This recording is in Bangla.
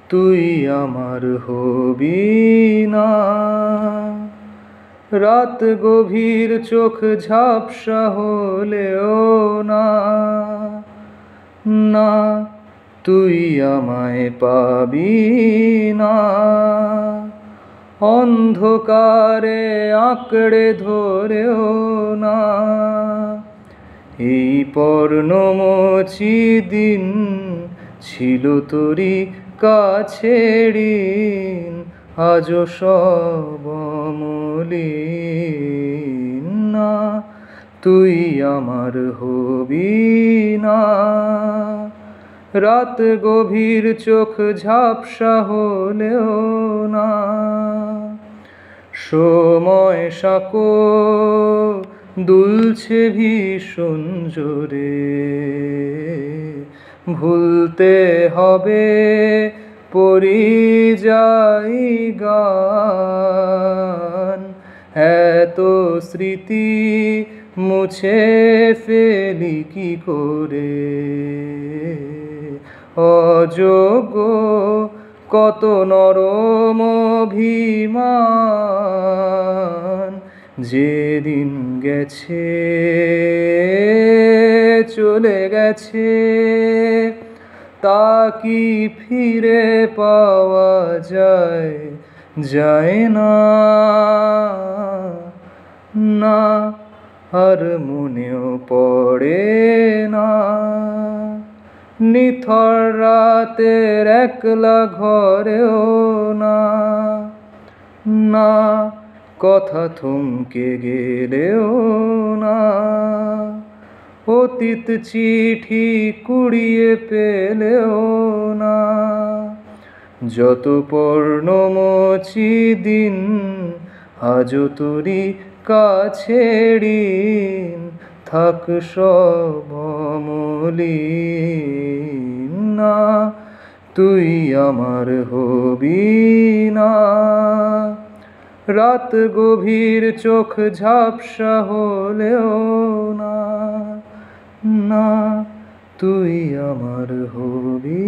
তুই আমার হবি না। রাত গভীর চোখ ঝাপসা হলেও না, না তুই আমায় পাবি না। অন্ধকারে আঁকড়ে ধরেও না, এই পর্ণমোচী দিন ছিল তোরই কাছের ঋণ, আজও সব অমলিন। না তুই আমার হবি না। রাত গভীর চোখ ঝাপসা হলেও না, সময় সাঁকো দুলছে ভীষণ জোরে। ভুলতে হবে পরিযায়ী গান, এত স্মৃতি মুছে ফেলি কি করে। অযোগ্য কত নরম অভিমান, যেদিন গেছে চলে গেছে, তা কি ফিরে পাওয়া যায়, যায় না। না আর মনেও পড়ে না, নিথর রাতের একলা ঘরেও না, না কথা থমকে গেলেও না। অতীত চিঠি কুড়িয়ে পেলেও না, যত পর্ণমোচী দিন আজও তোরই কাছের ঋণ, থাক সব অমলিন। না তুই আমার হবি না। রাত গভীর চোখ ঝাপসা হলেও না, না তুই আমার হবি